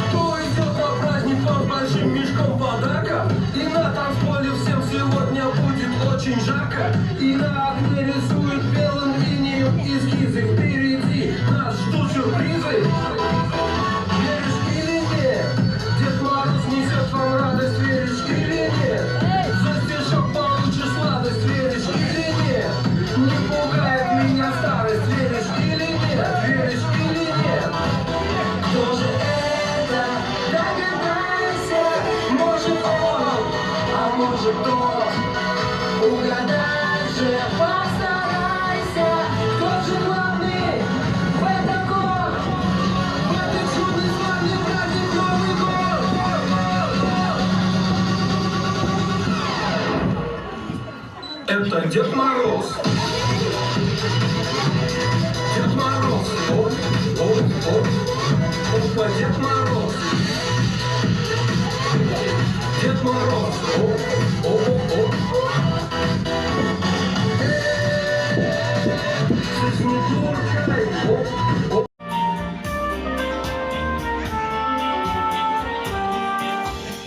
Кто идет на праздник под большим мешком подарка? И на танцполе всем сегодня будет очень жарко. И на окне рисуют белым инеем эскизы. Впереди нас ждут сюрпризы. Веришь или нет? Дед Мороз несет вам радость. Веришь или нет? За стишок получишь сладость. Веришь или нет? Не пугает меня старость. Веришь или нет? Веришь или нет? Кто же это? Догадайся. Может он, а может он. Угадай же, постарайся. Кто же главный в этом год? В этой чудной славной праздник Новый год. Это Дед Мороз. Дед Мороз. Опа, Дед Мороз. Дед Мороз. Со Снегуркой.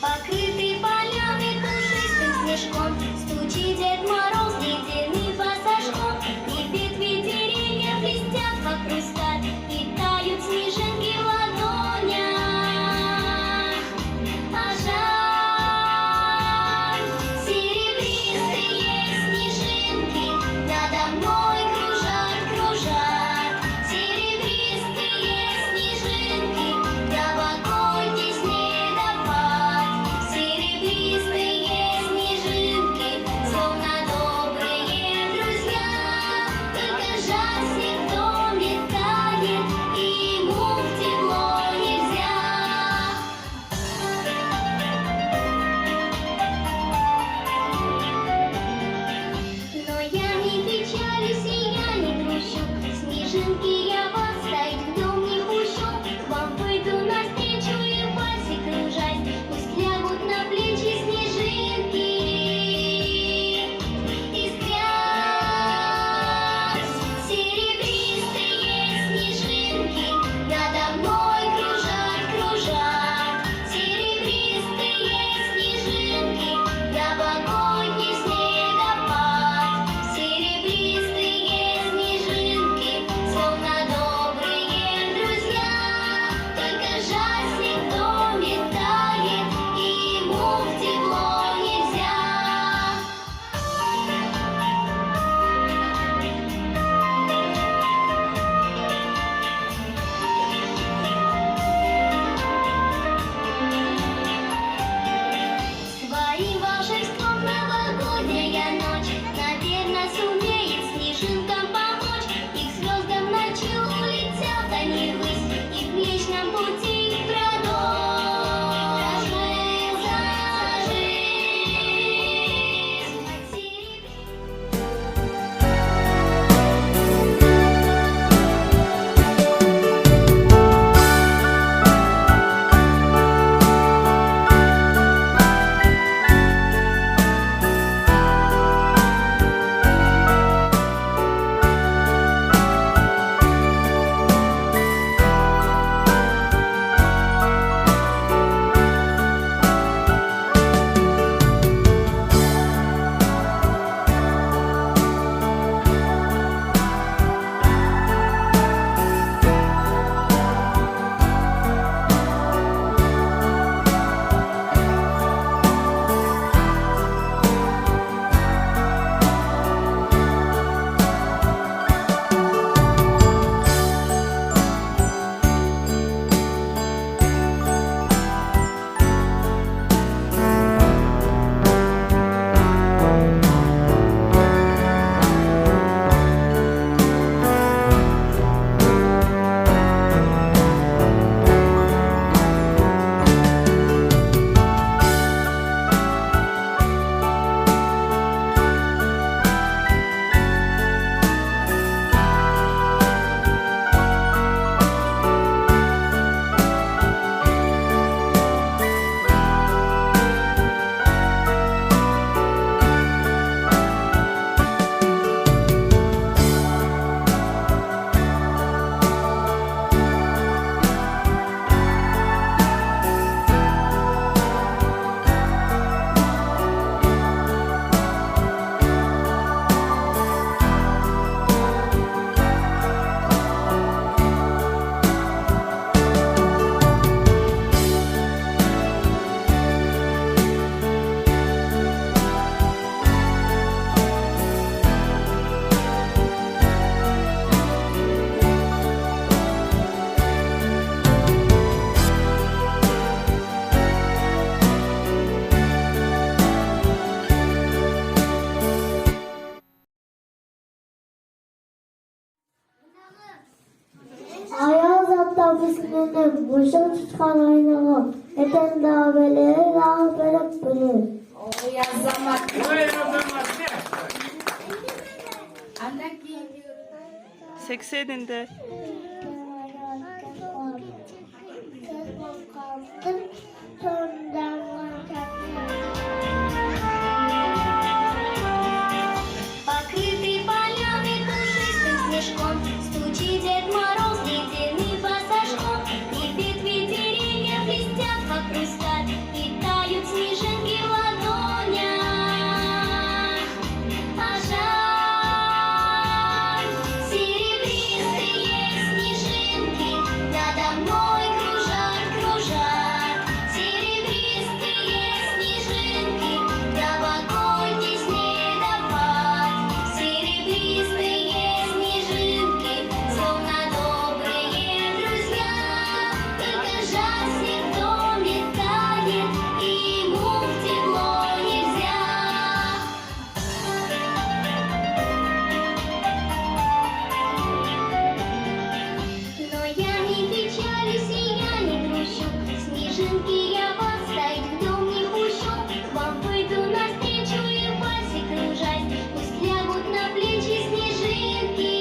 Покрытый поляной пушистым снежком, стучит Дед Мороз ледяным пассажком. И ветви деревьев блестят, как хрусталь, и тают снежинки в ладонях. А Annenin boşa çıkan aynalı. Eten dağbeleri dağ verip bilir. Oy azamat. Oy azamat ne? Andan keyin 80'inde. Покрытый поляны пушистым снежком, стучит Дед Мороз ледяным пассажком. И ветви деревьев блестят, как хрусталь, и тают снежинки в ладонях. А жаль, серебристые снежинки надо мной кружат, кружат. Серебристые снежинки, новогодний снегопад. Серебристые снежинки, словно добрые друзья. Только жаль, снег в доме тает, и ему в тепло нельзя. Но я не печалюсь и я не грущу. Снежинки, я вас стоять в дом не пущу. Вам пойду навстречу и пальцы кружать. Пусть лягут на плечи снежинки.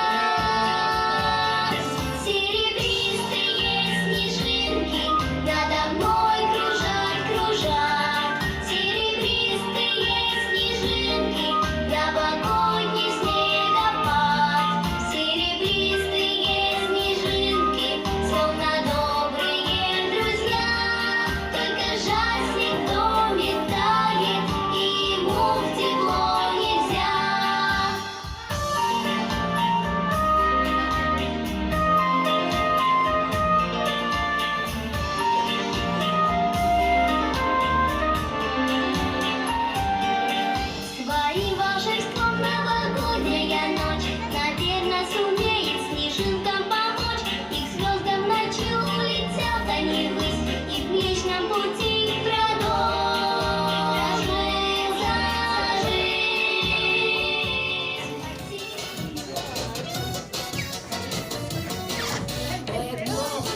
Искрят серебристые снежинки, надо мной кружат, кружат. Серебристые снежинки, новогодний снегопад. Серебристые снежинки, словно добрые друзья. Только жаль, снег в доме тает, и ему в тепло нельзя. Своим волшебством новогодняя ночь, наверно, сумеет снежинкам помочь. И к звездам ночью улетят они ввысь, и в Млечном пути их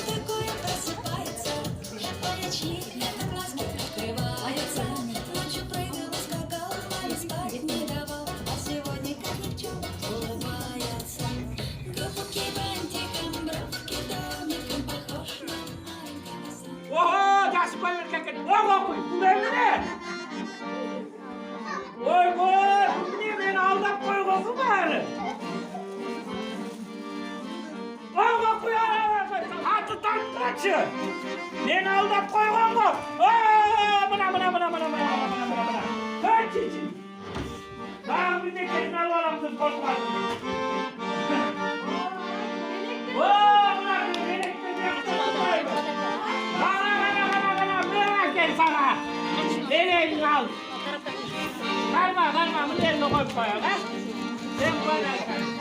Такое просыпается, маячки, краски открываются. Ночью прыгал, скакал, маме спать не давал, а сегодня, как ни в чем, улыбается. Губки бантиком, бровки домиком, похож на маленького сына. Oho, jasip koyarken git. Oho koy. Bu belli ne? Oy oy. Bu niye beni aldap koyuyorsun bari? Oho koy. Hatı takmaçı. Beni aldap koyuyorsun mu? Bana. Kaç için? Daha bir de kendini alalım korkmasın. Bana bırak gel sana. Nereye al? Karma, bunu yerine koy koyalım. Sen koy.